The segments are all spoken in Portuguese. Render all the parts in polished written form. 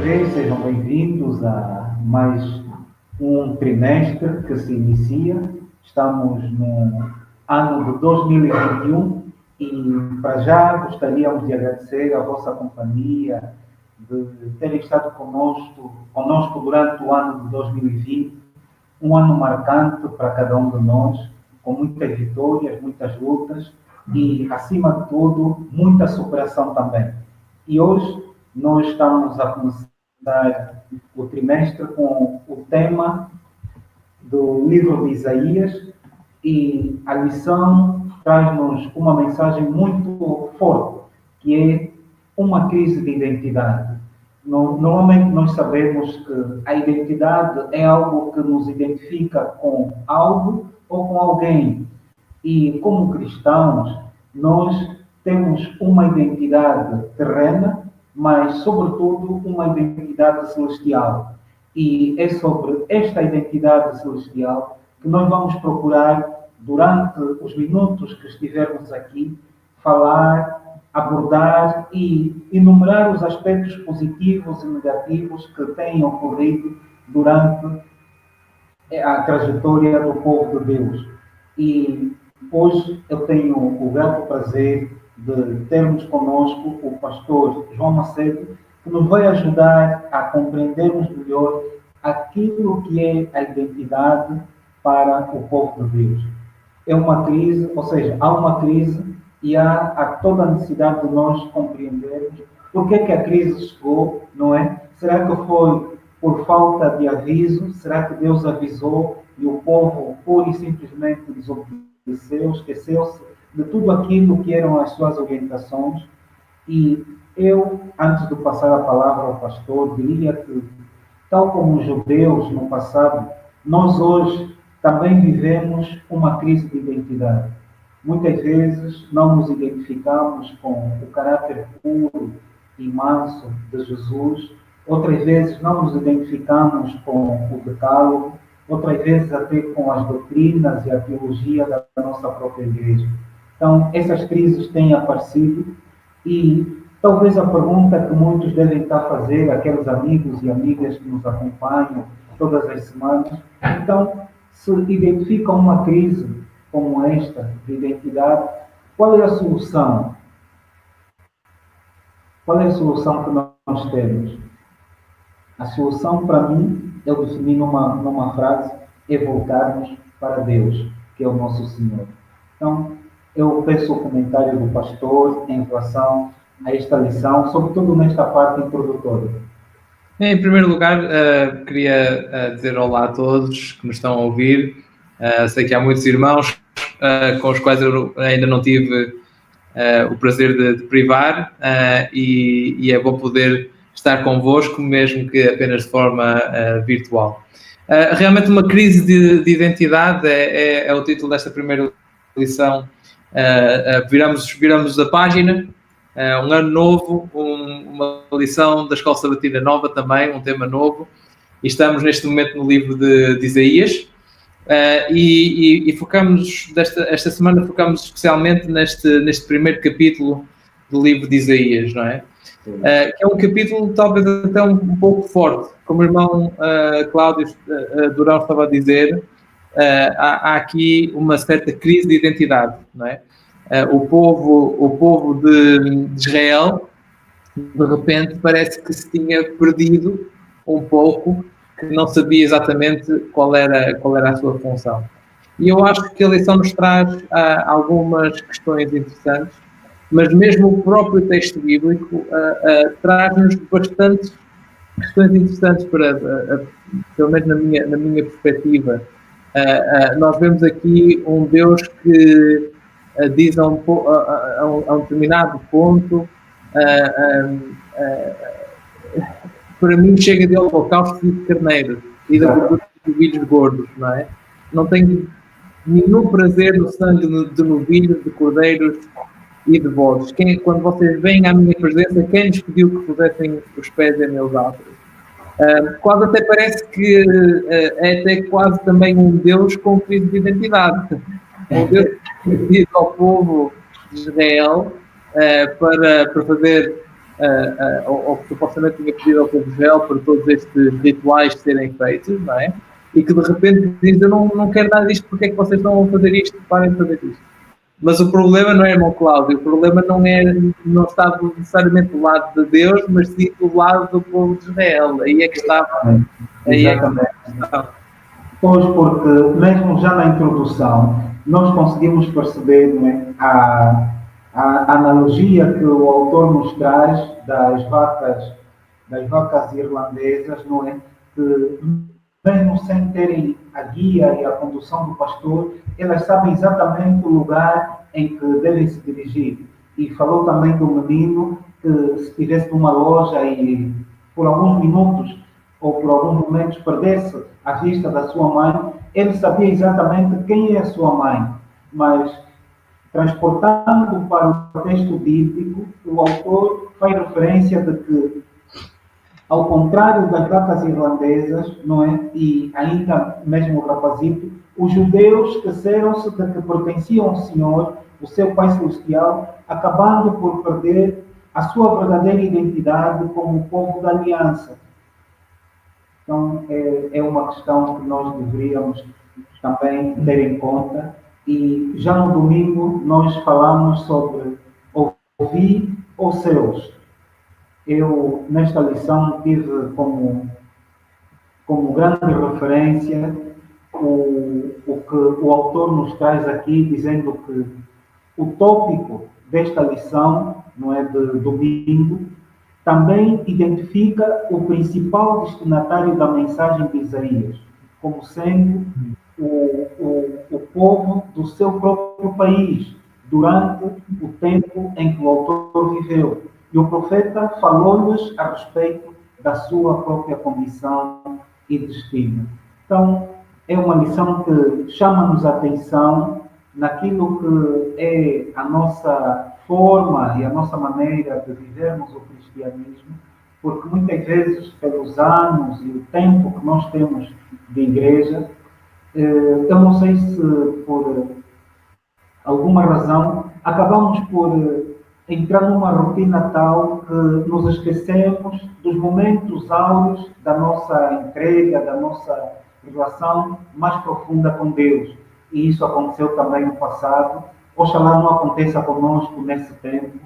vez, sejam bem-vindos a mais um trimestre que se inicia. Estamos no ano de 2021 e, para já, gostaríamos de agradecer a vossa companhia, de terem estado conosco durante o ano de 2020, um ano marcante para cada um de nós, com muitas vitórias, muitas lutas e, acima de tudo, muita superação também. E hoje nós estamos a começar o trimestre com o tema do livro de Isaías e a lição traz-nos uma mensagem muito forte, que é uma crise de identidade. Normalmente nós sabemos que a identidade é algo que nos identifica com algo ou com alguém. E como cristãos, nós temos uma identidade terrena, mas, sobretudo, uma identidade celestial. E é sobre esta identidade celestial que nós vamos procurar, durante os minutos que estivermos aqui, falar, abordar e enumerar os aspectos positivos e negativos que têm ocorrido durante a trajetória do povo de Deus. E hoje eu tenho o grato prazer de termos conosco o pastor João Macedo, que nos vai ajudar a compreendermos melhor aquilo que é a identidade para o povo de Deus. É uma crise, ou seja, há uma crise e há toda a necessidade de nós compreendermos por que a crise chegou, não é? Será que foi por falta de aviso? Será que Deus avisou e o povo pura e simplesmente desobedeceu, esqueceu-se de tudo aquilo que eram as suas orientações? E eu, antes de passar a palavra ao pastor, diria que, tal como os judeus no passado, nós hoje também vivemos uma crise de identidade. Muitas vezes não nos identificamos com o caráter puro e manso de Jesus, outras vezes não nos identificamos com o decálogo, outras vezes até com as doutrinas e a teologia da nossa própria igreja. Então, essas crises têm aparecido e talvez a pergunta que muitos devem estar a fazer, aqueles amigos e amigas que nos acompanham todas as semanas, então, se identificam uma crise como esta de identidade, qual é a solução? Qual é a solução que nós temos? A solução, para mim, eu defini numa frase, é voltarmos para Deus, que é o nosso Senhor. Então, eu peço o comentário do pastor em relação a esta lição, sobretudo nesta parte introdutória. Em primeiro lugar, queria dizer olá a todos que nos estão a ouvir. Sei que há muitos irmãos com os quais eu ainda não tive o prazer de privar e é bom poder estar convosco, mesmo que apenas de forma virtual. Realmente uma crise de identidade é o título desta primeira lição. Viramos a página, um ano novo, uma lição da Escola Sabatina nova também, um tema novo, e estamos neste momento no livro de Isaías, e focamos, esta semana focamos especialmente neste primeiro capítulo do livro de Isaías, não é? Que é um capítulo talvez até um pouco forte, como o irmão Cláudio Durão estava a dizer. Há aqui uma certa crise de identidade, não é? O povo de Israel, de repente, parece que se tinha perdido um pouco, que não sabia exatamente qual era a sua função. E eu acho que a lição nos traz algumas questões interessantes, mas mesmo o próprio texto bíblico traz-nos bastantes questões interessantes, pelo menos na minha perspectiva. Nós vemos aqui um Deus que diz a um determinado ponto, para mim chega de holocausto de carneiro e da gordura de novilhos gordos, não é? Não tenho nenhum prazer no sangue de novilhos, de cordeiros e de bodes. Quando vocês vêm à minha presença, quem lhes pediu que pusessem os pés em meus altos? Quase até parece que é até quase também um Deus com crise de identidade. Um Deus que diz ao povo de Israel para fazer ou que supostamente tinha pedido ao povo de Israel para todos estes rituais serem feitos, não é? E que de repente diz, eu não quero nada disto, porque é que vocês estão a fazer isto? Parem de fazer isto. Mas o problema não é, irmão Cláudio, o problema não está necessariamente do lado de Deus, mas sim do lado do povo de Israel. Aí é que estava. Exatamente. Pois, porque mesmo já na introdução, nós conseguimos perceber, não é, a analogia que o autor nos traz das vacas irlandesas, não é? Que mesmo sem terem a guia e a condução do pastor, elas sabem exatamente o lugar em que devem se dirigir. E falou também do menino que se estivesse numa loja e por alguns minutos ou por alguns momentos perdesse a vista da sua mãe, ele sabia exatamente quem é a sua mãe, mas transportando para o texto bíblico, o autor faz referência de que, ao contrário das vacas irlandesas, não é? E ainda mesmo o rapazito, os judeus esqueceram-se de que pertenciam ao Senhor, o seu Pai Celestial, acabando por perder a sua verdadeira identidade como povo da aliança. Então, é uma questão que nós deveríamos também ter em conta. E já no domingo nós falamos sobre ouvir os seus. Eu, nesta lição, tive como grande referência o que o autor nos traz aqui, dizendo que o tópico desta lição, não é, de domingo, também identifica o principal destinatário da mensagem de Isaías, como sendo o povo do seu próprio país, durante o tempo em que o autor viveu. E o profeta falou-lhes a respeito da sua própria condição e destino. Então, é uma lição que chama-nos a atenção naquilo que é a nossa forma e a nossa maneira de vivermos o cristianismo, porque muitas vezes, pelos anos e o tempo que nós temos de igreja, eu não sei se por alguma razão acabamos por entrar numa rotina tal que nos esquecemos dos momentos áureos da nossa entrega, da nossa relação mais profunda com Deus. E isso aconteceu também no passado. Oxalá não aconteça conosco nesse tempo.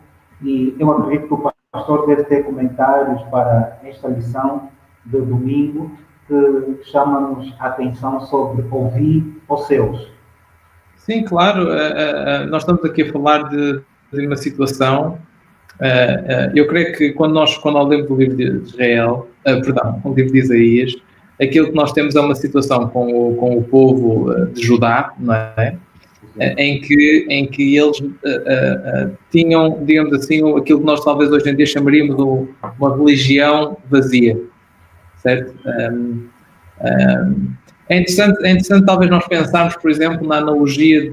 E eu acredito que o pastor deve ter comentários para esta lição de domingo, que chama-nos a atenção sobre ouvir os seus. Sim, claro. Nós estamos aqui a falar de uma situação. Eu creio que quando lemos o livro de Israel, o livro de Isaías, aquilo que nós temos é uma situação com o povo de Judá, não é? Em que eles tinham, digamos assim, aquilo que nós talvez hoje em dia chamaríamos de uma religião vazia, certo? É interessante talvez nós pensarmos, por exemplo, na analogia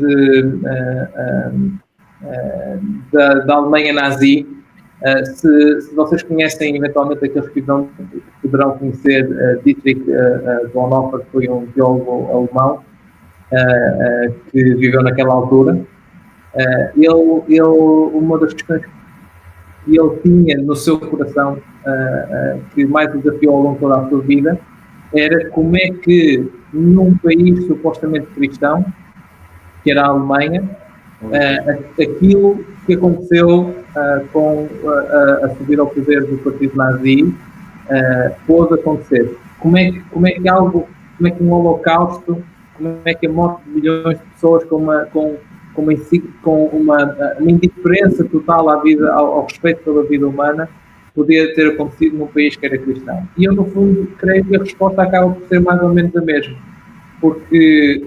da Alemanha nazi. Se vocês conhecem eventualmente aqueles que poderão conhecer Dietrich Bonhoeffer, que foi um teólogo alemão que viveu naquela altura, uma das questões que ele tinha no seu coração, que mais o desafiou ao longo de toda a sua vida, era como é que num país supostamente cristão, que era a Alemanha, aquilo que aconteceu com a subida ao poder do partido nazi pôde acontecer. Como é que um holocausto, como é que a morte de milhões de pessoas com uma indiferença total à vida, ao respeito pela vida humana, podia ter acontecido num país que era cristão? E eu, no fundo, creio que a resposta acaba por ser mais ou menos a mesma, porque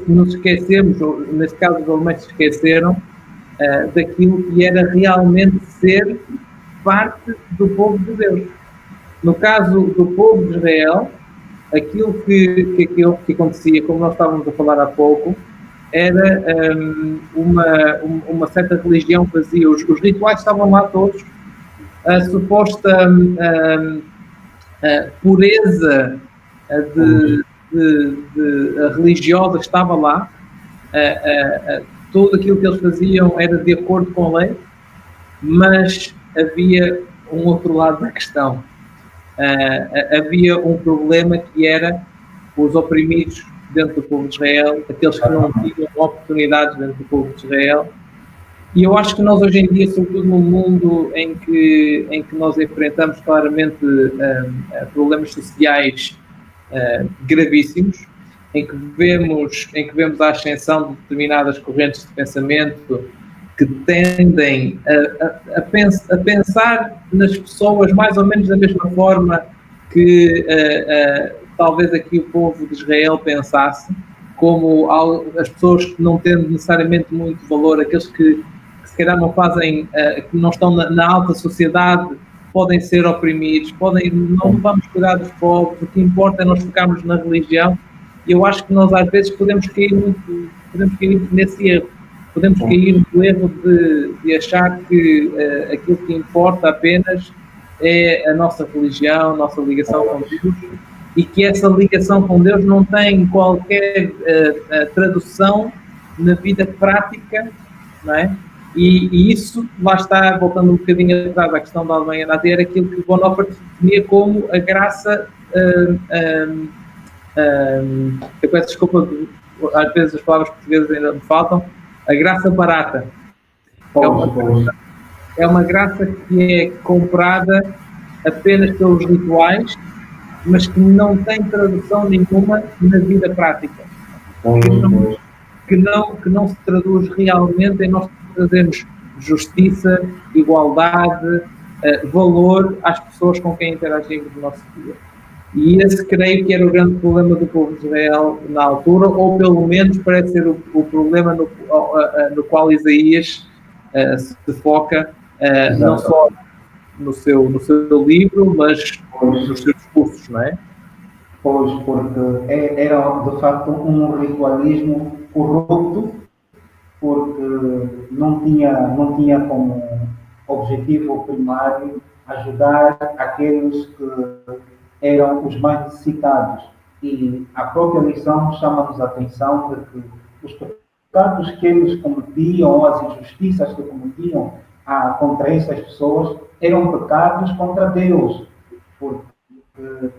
nos esquecemos, ou neste caso os alemães se esqueceram daquilo que era realmente ser parte do povo de Deus. No caso do povo de Israel, aquilo que acontecia, como nós estávamos a falar há pouco, era uma certa religião vazia. Os rituais estavam lá todos. A suposta pureza religiosa estava lá. Tudo aquilo que eles faziam era de acordo com a lei, mas havia um outro lado da questão. Havia um problema que era os oprimidos dentro do povo de Israel, aqueles que não tinham oportunidades dentro do povo de Israel. E eu acho que nós hoje em dia, sobretudo no mundo em que nós enfrentamos claramente problemas sociais gravíssimos, em que vemos a ascensão de determinadas correntes de pensamento que tendem a pensar nas pessoas mais ou menos da mesma forma que talvez aqui o povo de Israel pensasse, como as pessoas que não têm necessariamente muito valor, aqueles que se calhar não fazem, que não estão na alta sociedade, podem ser oprimidos, não vamos cuidar dos pobres, o que importa é nós focarmos na religião. E eu acho que nós às vezes podemos cair nesse erro. Podemos cair no erro de achar que aquilo que importa apenas é a nossa religião, a nossa ligação com Deus, e que essa ligação com Deus não tem qualquer tradução na vida prática, não é? E isso, lá está, voltando um bocadinho atrás à questão da Alemanha nazi, era aquilo que Bonhoeffer definia como a graça. Eu peço desculpa, às vezes as palavras portuguesas ainda me faltam. A graça barata. É uma graça que é comprada apenas pelos rituais, mas que não tem tradução nenhuma na vida prática. Que não se traduz realmente em nós trazermos justiça, igualdade, valor às pessoas com quem interagimos no nosso dia. E esse creio que era o grande problema do povo de Israel na altura, ou pelo menos parece ser o problema no qual Isaías se foca, não só no seu livro, mas nos seus discursos, não é? Pois, porque era de facto um ritualismo corrupto, porque não tinha como objetivo primário ajudar aqueles que eram os mais necessitados. E a própria lição chama-nos a atenção de que os pecados que eles cometiam, ou as injustiças que cometiam contra essas pessoas, eram pecados contra Deus. Porque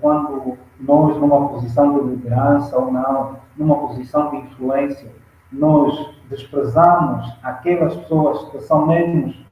quando nós, numa posição de liderança ou não, numa posição de influência, nós desprezamos aquelas pessoas que são menos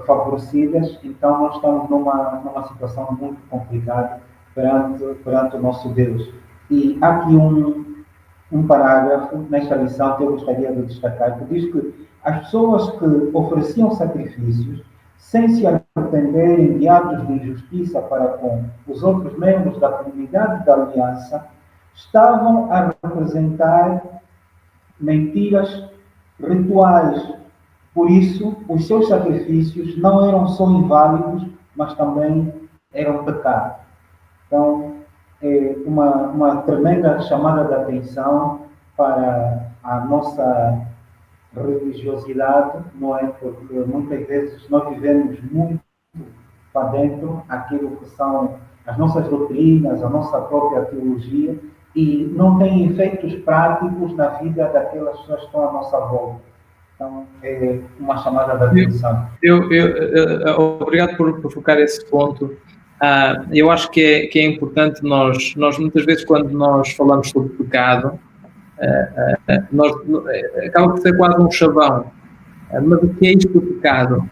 favorecidas, então nós estamos numa situação muito complicada perante o nosso Deus. E há aqui um parágrafo nesta lição que eu gostaria de destacar, que diz que as pessoas que ofereciam sacrifícios sem se arrependerem de atos de injustiça para com os outros membros da comunidade da aliança estavam a representar mentiras rituais. Por isso, os seus sacrifícios não eram só inválidos, mas também eram pecado. Então, é uma tremenda chamada de atenção para a nossa religiosidade, não é? Porque muitas vezes nós vivemos muito para dentro aquilo que são as nossas doutrinas, a nossa própria teologia, e não tem efeitos práticos na vida daquelas pessoas que estão à nossa volta. Então, é uma chamada de atenção. Obrigado por focar esse ponto. Eu acho que é importante nós muitas vezes, quando nós falamos sobre pecado, acaba por ser quase um chavão. Mas o que é isto do pecado?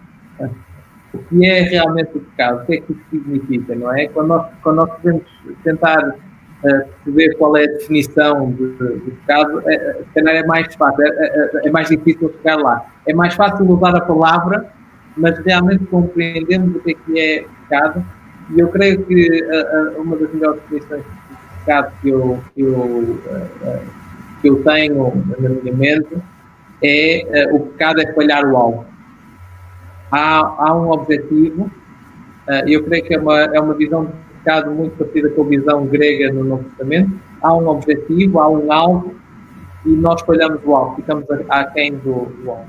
O que é realmente o pecado? O que é que isso significa, não é? Quando nós podemos tentar perceber qual é a definição de pecado, se calhar é mais fácil, é mais difícil chegar lá. É mais fácil usar a palavra, mas realmente compreendemos o que é pecado. E eu creio que uma das melhores definições de pecado que eu tenho na minha mente é o pecado é falhar o alvo. Há um objetivo, eu creio que é uma visão de pecado muito parecida com a visão grega no Novo Testamento. Há um objetivo, há um alvo, e nós falhamos o alvo, ficamos aquém do alvo.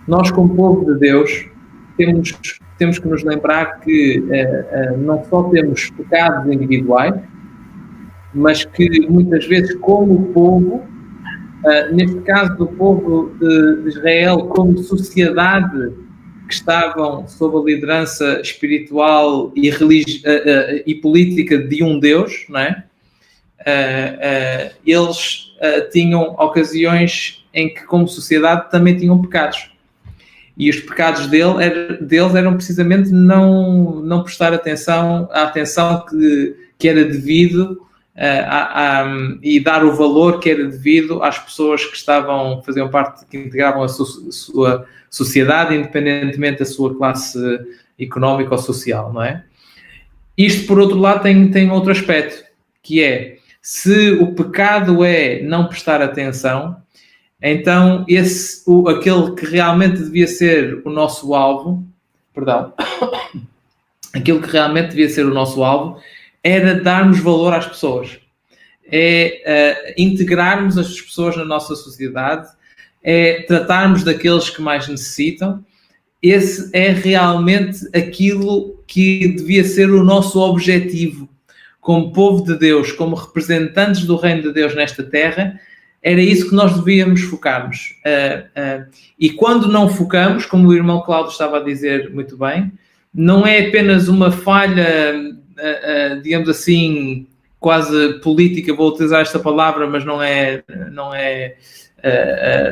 Nós, como povo de Deus, temos que nos lembrar que não só temos pecados individuais, mas que muitas vezes, como povo, neste caso do povo de Israel, como sociedade, que estavam sob a liderança espiritual e política de um Deus, não é? Eles tinham ocasiões em que, como sociedade, também tinham pecados. E os pecados deles eram precisamente não prestar atenção à atenção que era devido e dar o valor que era devido às pessoas que faziam parte, que integravam a sua sociedade, independentemente da sua classe económica ou social, não é? Isto, por outro lado, tem outro aspecto, que é, se o pecado é não prestar atenção, então aquele que realmente devia ser o nosso alvo, aquilo que realmente devia ser o nosso alvo, era darmos valor às pessoas, integrarmos as pessoas na nossa sociedade, tratarmos daqueles que mais necessitam. Esse é realmente aquilo que devia ser o nosso objetivo como povo de Deus, como representantes do reino de Deus nesta terra. Era isso que nós devíamos focarmos. E quando não focamos, como o irmão Cláudio estava a dizer muito bem, não é apenas uma falha, digamos assim, quase política, vou utilizar esta palavra, mas não é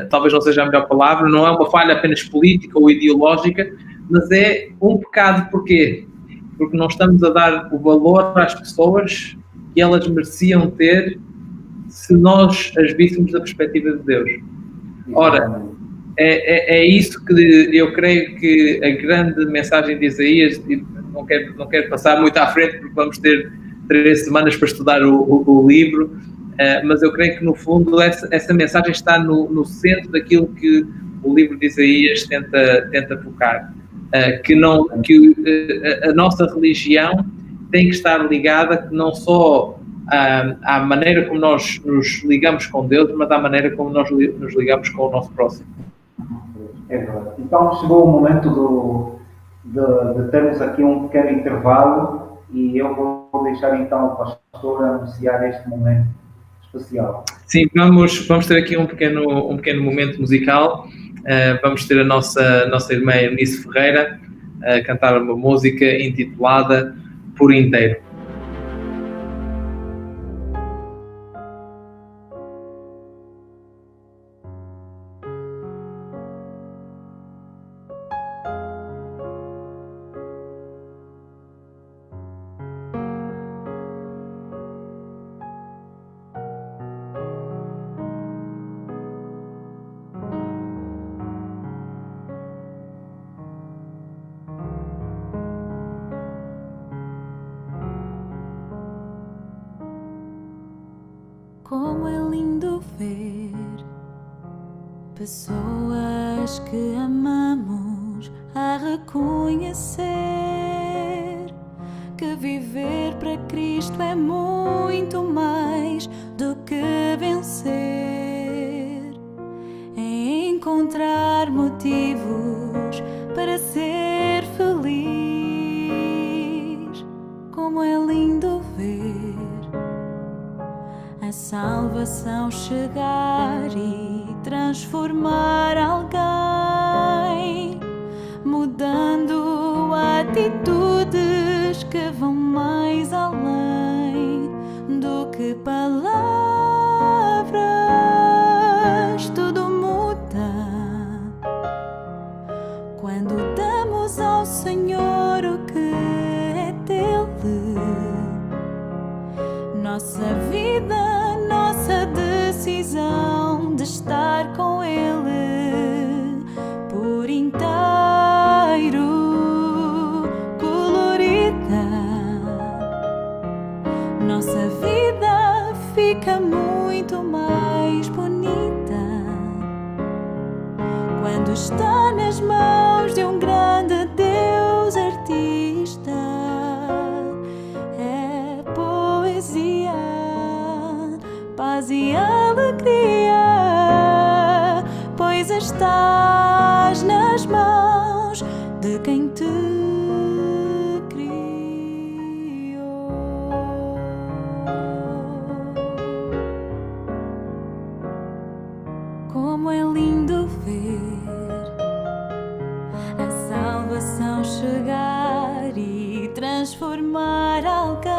talvez não seja a melhor palavra, não é uma falha apenas política ou ideológica, mas é um pecado. Porquê? Porque não estamos a dar o valor às pessoas que elas mereciam ter se nós as víssemos da perspectiva de Deus. Ora, é isso que eu creio que a grande mensagem de Isaías, e não quero passar muito à frente, porque vamos ter 3 semanas para estudar o livro, mas eu creio que, no fundo, essa mensagem está no centro daquilo que o livro de Isaías tenta focar. Que a nossa religião tem que estar ligada não só à maneira como nós nos ligamos com Deus, mas à maneira como nós nos ligamos com o nosso próximo. É verdade. Então chegou o momento de termos aqui um pequeno intervalo e eu vou deixar então o pastor anunciar este momento especial. Sim, vamos ter aqui um pequeno momento musical. Vamos ter a nossa irmã Eunice Ferreira a cantar uma música intitulada Por Inteiro. Como é lindo ver pessoas que amamos a reconhecer que viver para Cristo é muito mais do que vencer, é encontrar motivos para ser feliz. Como é lindo ver a salvação chegar e transformar alguém, mudando atitudes que vão mais além do que palavras. Tudo muda quando damos ao Senhor o que é dele. Nossa vida, nossa decisão de estar com Ele por inteiro, colorida. Nossa vida fica muito mais bonita quando está nas mãos de um grande Deus artista. É poesia, paz e alegria, pois estás nas mãos de quem te criou. Como é lindo ver a chegar e transformar alguém,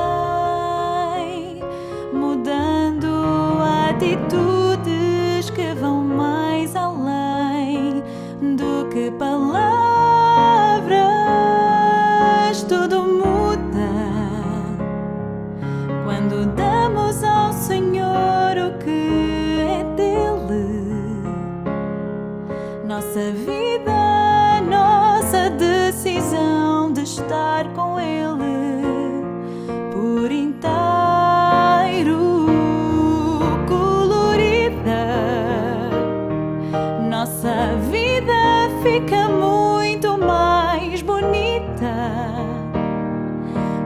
mudando atitudes que vão mais além do que palavras. Tudo muda quando damos ao Senhor o que é dele. Nossa vida, nossa decisão de estar com Ele por inteiro, colorida. Nossa vida fica muito mais bonita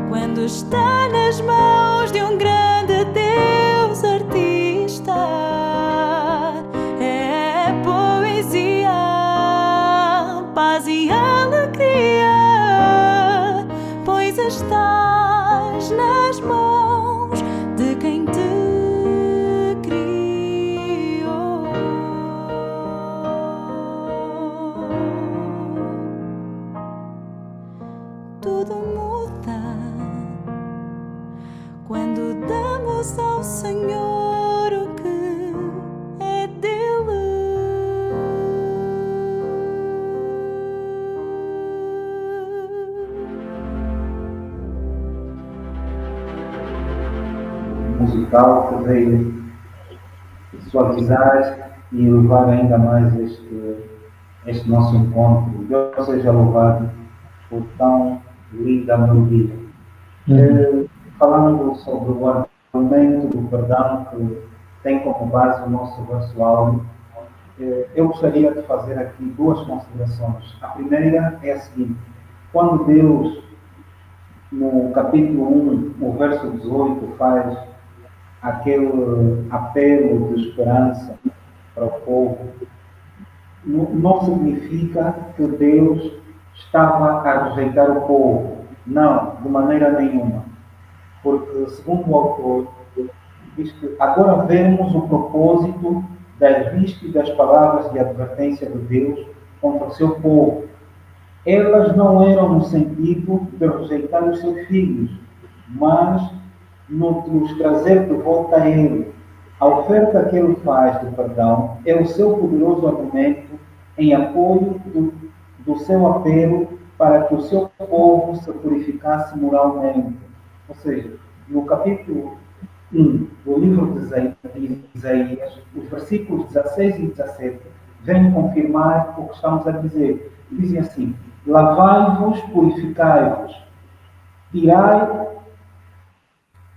quando está nas mãos de um grande Deus artista. É poesia, paz e alegria, pois estás nas mãos de quem te criou. Tudo muda quando damos ao Senhor o que é dele. Musical que veio suavizar e elevar ainda mais este nosso encontro. Deus seja louvado por tão linda melodia. Falando sobre o argumento do perdão que tem como base o nosso verso áureo, eu gostaria de fazer aqui duas considerações. A primeira é a seguinte: quando Deus, no capítulo 1, no verso 18, faz aquele apelo de esperança para o povo, não significa que Deus estava a rejeitar o povo. Não, de maneira nenhuma. Porque, segundo o autor, diz que agora vemos o propósito das vistas e das palavras de advertência de Deus contra o seu povo. Elas não eram no sentido de rejeitar os seus filhos, mas no de os trazer de volta a Ele. A oferta que Ele faz de perdão é o seu poderoso argumento em apoio do seu apelo para que o seu povo se purificasse moralmente. Ou seja, no capítulo 1 do livro de Isaías, os versículos 16 e 17 vêm confirmar o que estamos a dizer. Dizem assim: lavai-vos, purificai-vos, tirai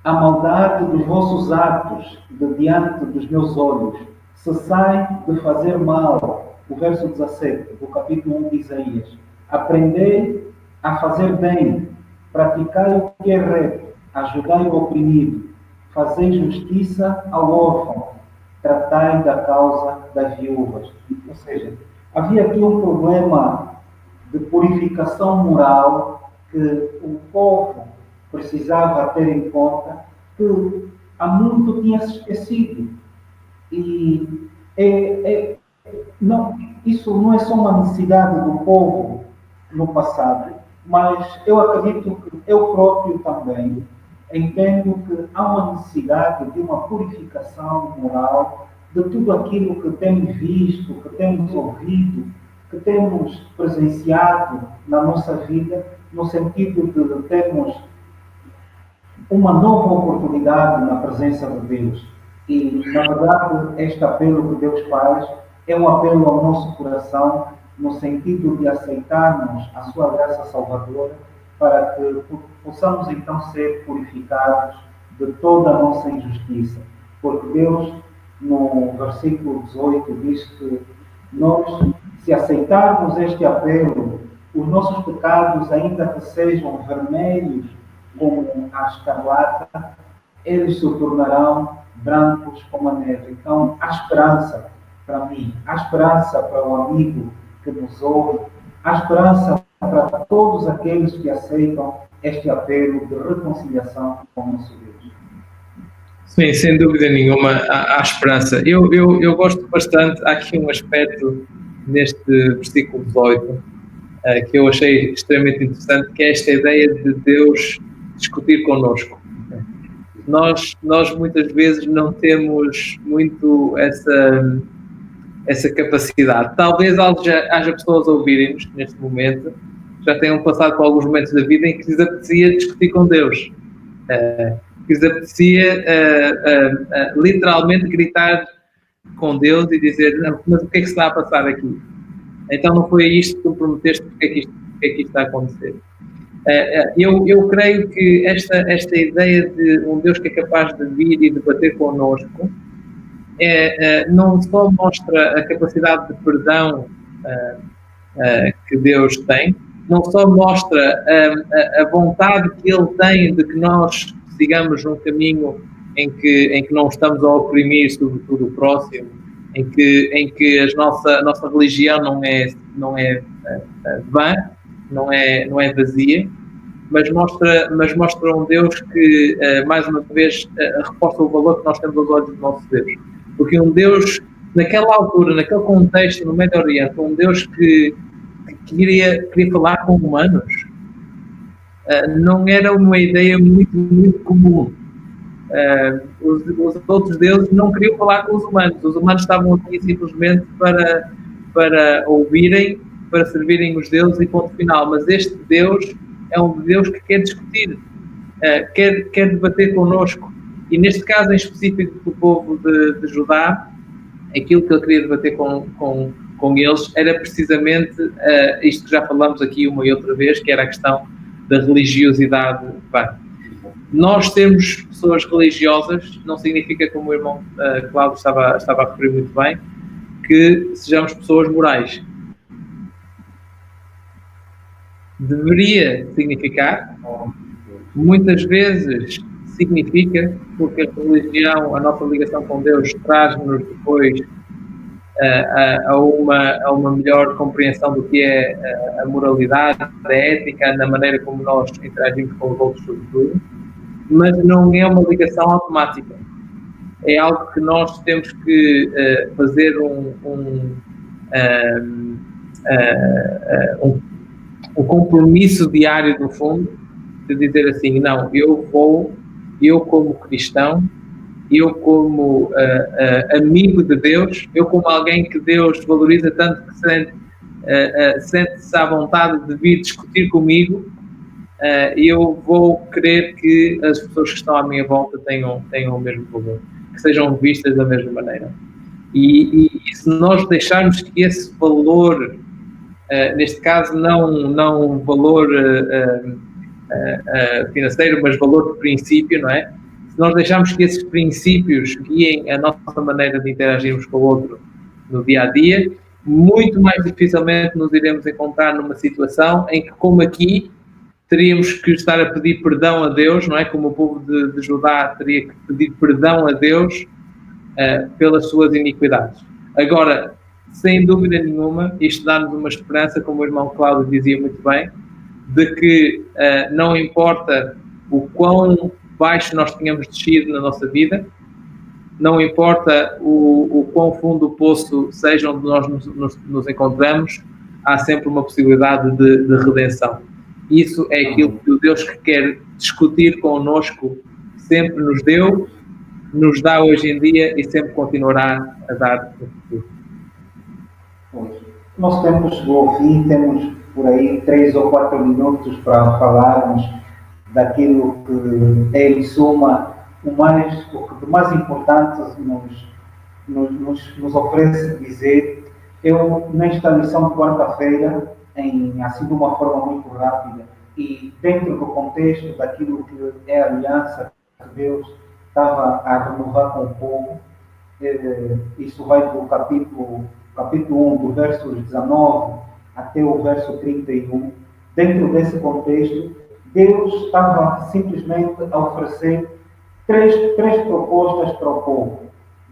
a maldade dos vossos atos de diante dos meus olhos, cessai de fazer mal. O verso 17 do capítulo 1 de Isaías: aprendei a fazer bem, praticai o que é reto, ajudai o oprimido, fazei justiça ao órfão, tratai da causa das viúvas. Ou seja, havia aqui um problema de purificação moral que o povo precisava ter em conta, que há muito tinha se esquecido. E isso não é só uma necessidade do povo no passado, mas eu acredito que eu próprio também entendo que há uma necessidade de uma purificação moral de tudo aquilo que temos visto, que temos ouvido, que temos presenciado na nossa vida, no sentido de termos uma nova oportunidade na presença de Deus. E, na verdade, este apelo que Deus faz é um apelo ao nosso coração, no sentido de aceitarmos a sua graça salvadora, para que possamos então ser purificados de toda a nossa injustiça. Porque Deus, no versículo 18, diz que nós, se aceitarmos este apelo, os nossos pecados, ainda que sejam vermelhos como a escarlata, eles se tornarão brancos como a neve. Então, há esperança para mim, há esperança para o amigo que nos ouve, há esperança para todos aqueles que aceitam este apelo de reconciliação com o nosso Deus. Sim, sem dúvida nenhuma, há esperança. Eu gosto bastante, há aqui um aspecto neste versículo 18, que eu achei extremamente interessante, que é esta ideia de Deus discutir connosco. Nós muitas vezes não temos muito essa capacidade. Talvez haja pessoas a ouvirem-nos neste momento, já tenham passado por alguns momentos da vida em que lhes apetecia discutir com Deus. Que lhes apetecia literalmente gritar com Deus e dizer: não, mas o que é que se está a passar aqui? Então não foi isto que tu prometeste, porque é que isto está a acontecer? Eu creio que esta ideia de um Deus que é capaz de vir e debater connosco não só mostra a capacidade de perdão que Deus tem, não só mostra a vontade que Ele tem de que nós sigamos num caminho em que não estamos a oprimir sobretudo o próximo, em que a nossa religião não é vã, não é vazia, mas mostra um Deus que, mais uma vez, reforça o valor que nós temos aos olhos do nosso Deus. Porque um Deus, naquela altura, naquele contexto, no Médio Oriente, um Deus que queria falar com humanos, não era uma ideia muito, muito comum. Os outros deuses não queriam falar com os humanos estavam aqui simplesmente para ouvirem, para servirem os deuses e ponto final. Mas este Deus é um Deus que quer discutir, quer debater connosco. E neste caso em específico do povo de Judá, aquilo que ele queria debater com eles era precisamente isto que já falamos aqui uma e outra vez, que era a questão da religiosidade. Nós sermos pessoas religiosas não significa, como o irmão Cláudio estava a referir muito bem, que sejamos pessoas morais. Deveria significar, muitas vezes significa, porque a religião, a nossa ligação com Deus, traz-nos depois a uma melhor compreensão do que é a moralidade, a ética, na maneira como nós interagimos com os outros, sobretudo, mas não é uma ligação automática. É algo que nós temos que fazer um compromisso diário, no fundo, de dizer assim: não, eu como cristão, eu como amigo de Deus, eu como alguém que Deus valoriza tanto, que sente-se à vontade de vir discutir comigo, eu vou querer que as pessoas que estão à minha volta tenham o mesmo valor, que sejam vistas da mesma maneira. E se nós deixarmos que esse valor, neste caso não um valor financeiro, mas valor de princípio, não é? Se nós deixarmos que esses princípios guiem a nossa maneira de interagirmos com o outro no dia-a-dia, muito mais dificilmente nos iremos encontrar numa situação em que, como aqui, teríamos que estar a pedir perdão a Deus, não é? Como o povo de Judá teria que pedir perdão a Deus pelas suas iniquidades. Agora, sem dúvida nenhuma, isto dá-nos uma esperança, como o irmão Cláudio dizia muito bem, de que não importa o quão baixo nós tenhamos descido na nossa vida, não importa o quão fundo o poço seja onde nós nos encontramos, há sempre uma possibilidade de redenção. Isso é aquilo que o Deus que quer discutir connosco sempre nos deu, nos dá hoje em dia e sempre continuará a dar no futuro. Nosso tempo chegou ao fim, temos por aí 3 ou 4 minutos para falarmos daquilo que é, em suma, o que de mais importante nos oferece dizer. Eu, nesta lição de quarta-feira, assim de uma forma muito rápida e dentro do contexto daquilo que é a aliança que Deus estava a renovar com o povo, isso vai do capítulo 1, do verso 19 até o verso 31. Dentro desse contexto, Deus estava simplesmente a oferecer três propostas para o povo.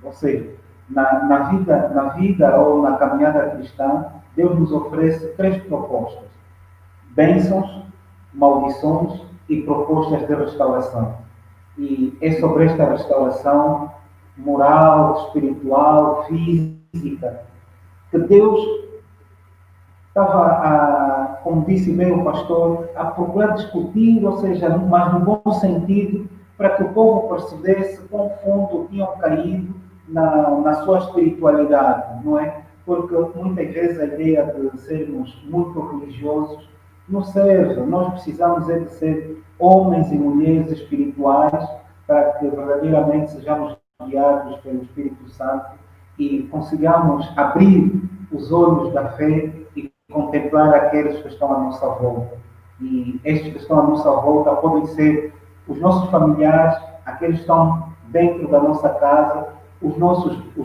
Ou seja, na vida ou na caminhada cristã, Deus nos oferece 3 propostas: bênçãos, maldições e propostas de restauração. E é sobre esta restauração moral, espiritual, física, que Deus estava como disse bem o pastor, a procurar discutir, ou seja, mas no bom sentido, para que o povo percebesse quão fundo tinham caído na sua espiritualidade, não é? Porque muitas vezes a ideia de sermos muito religiosos não serve. Nós precisamos de ser homens e mulheres espirituais para que verdadeiramente sejamos guiados pelo Espírito Santo e consigamos abrir os olhos da fé e contemplar aqueles que estão à nossa volta. E estes que estão à nossa volta podem ser os nossos familiares, aqueles que estão dentro da nossa casa, os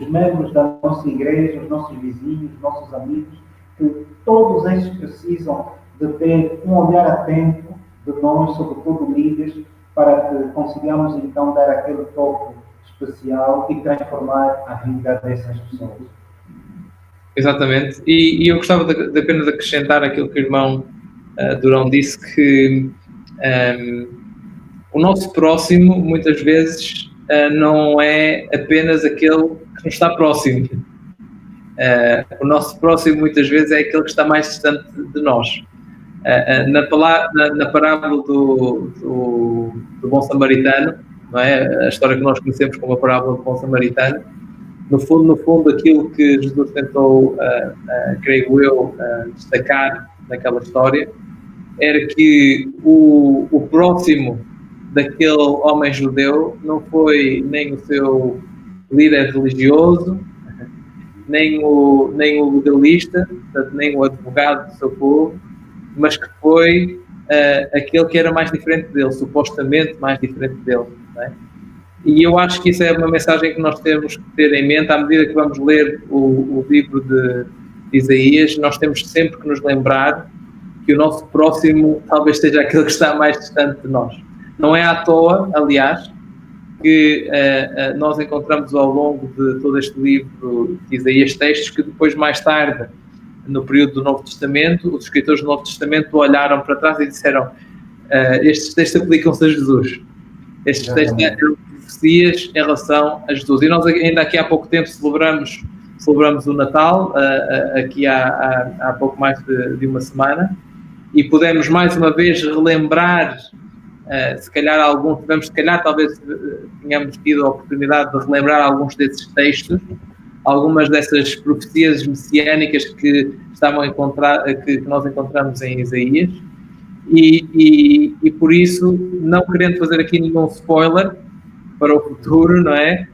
membros da nossa igreja, os nossos vizinhos, os nossos amigos, que todos estes precisam de ter um olhar atento de nós, sobretudo líderes, para que consigamos então dar aquele toque especial e transformar a vida dessas pessoas. Exatamente. E eu gostava de apenas acrescentar aquilo que o irmão Durão disse, que o nosso próximo, muitas vezes, não é apenas aquele que nos está próximo. O nosso próximo, muitas vezes, é aquele que está mais distante de nós. Na parábola do bom samaritano, não é? A história que nós conhecemos como a parábola do bom samaritano, no fundo, aquilo que Jesus tentou, creio eu, destacar naquela história, era que o próximo daquele homem judeu não foi nem o seu líder religioso, nem o legalista, portanto, nem o advogado do seu povo, mas que foi aquele que era mais diferente dele, supostamente mais diferente dele. Não é? E eu acho que isso é uma mensagem que nós temos que ter em mente à medida que vamos ler o livro de Isaías. Nós temos sempre que nos lembrar que o nosso próximo talvez seja aquele que está mais distante de nós. Não é à toa, aliás, que nós encontramos ao longo de todo este livro de Isaías textos que depois, mais tarde, no período do Novo Testamento, os escritores do Novo Testamento olharam para trás e disseram estes textos aplicam-se a Jesus. Estes textos eram profecias em relação a Jesus. E nós ainda aqui há pouco tempo celebramos o Natal, aqui há pouco mais de uma semana, e pudemos mais uma vez relembrar, talvez tenhamos tido a oportunidade de relembrar alguns desses textos, algumas dessas profecias messiânicas que nós encontramos em Isaías, e por isso, não querendo fazer aqui nenhum spoiler para o futuro, não é?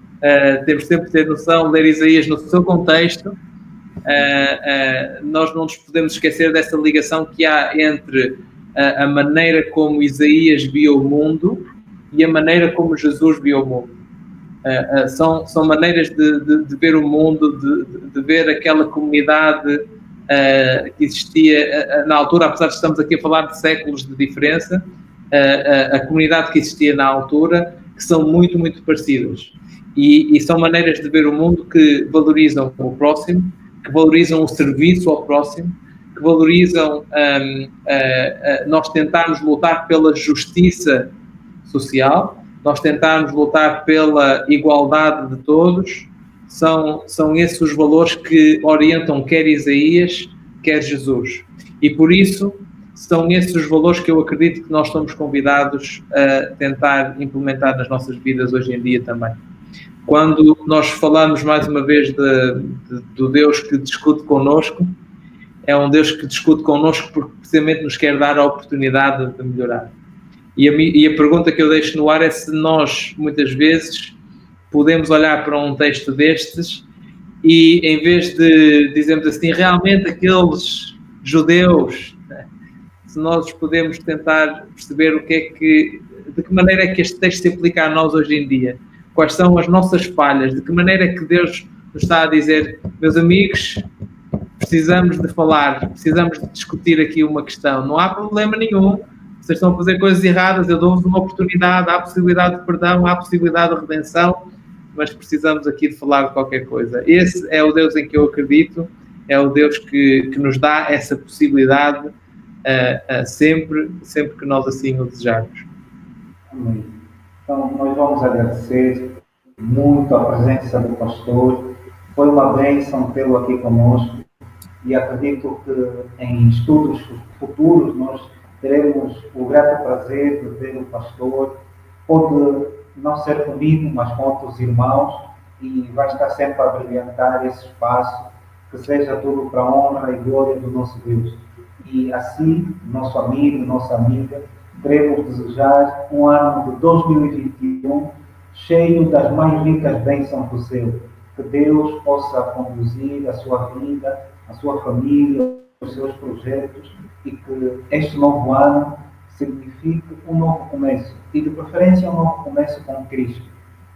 Temos sempre que ter noção, ler Isaías no seu contexto. Nós não nos podemos esquecer dessa ligação que há entre a maneira como Isaías viu o mundo e a maneira como Jesus viu o mundo. São maneiras de ver o mundo, de ver aquela comunidade que existia na altura, apesar de estamos aqui a falar de séculos de diferença, a comunidade que existia na altura, que são muito, muito parecidas. E são maneiras de ver o mundo que valorizam o próximo, que valorizam o serviço ao próximo, que valorizam nós tentarmos lutar pela justiça social, nós tentarmos lutar pela igualdade de todos. São esses os valores que orientam quer Isaías, quer Jesus. E por isso, são esses os valores que eu acredito que nós estamos convidados a tentar implementar nas nossas vidas hoje em dia também. Quando nós falamos mais uma vez do Deus que discute connosco, é um Deus que discute connosco porque precisamente nos quer dar a oportunidade de melhorar. E a pergunta que eu deixo no ar é se nós, muitas vezes, podemos olhar para um texto destes e, em vez de dizermos assim, realmente aqueles judeus, né, se nós podemos tentar perceber de que maneira é que este texto se aplica a nós hoje em dia, quais são as nossas falhas, de que maneira é que Deus nos está a dizer, meus amigos, precisamos de falar, precisamos de discutir aqui uma questão, não há problema nenhum, vocês estão a fazer coisas erradas, eu dou-vos uma oportunidade, há possibilidade de perdão, há possibilidade de redenção, mas precisamos aqui de falar de qualquer coisa. Esse é o Deus em que eu acredito, é o Deus que nos dá essa possibilidade sempre que nós assim o desejarmos. Amém. Então, nós vamos agradecer muito a presença do pastor. Foi uma bênção tê-lo aqui conosco. e acredito que em estudos futuros nós teremos o grato prazer de ver o pastor, pode não ser comigo, mas com outros irmãos, e vai estar sempre a brilhantar esse espaço, que seja tudo para a honra e glória do nosso Deus. E assim, nosso amigo, nossa amiga, queremos desejar um ano de 2021 cheio das mais ricas bênçãos do céu. Que Deus possa conduzir a sua vida, a sua família, os seus projetos, e que este novo ano signifique um novo começo, e de preferência um novo começo com Cristo.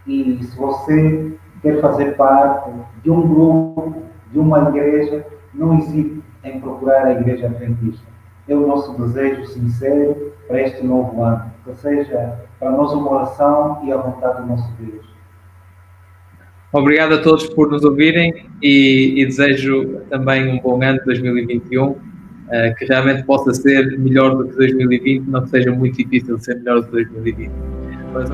E se você quer fazer parte de um grupo, de uma igreja, não hesite em procurar a Igreja Adventista. É o nosso desejo sincero para este novo ano, que seja para nós uma oração e a vontade do nosso Deus. Obrigado a todos por nos ouvirem e desejo também um bom ano de 2021, que realmente possa ser melhor do que 2020, não que seja muito difícil ser melhor do que 2020. Mas,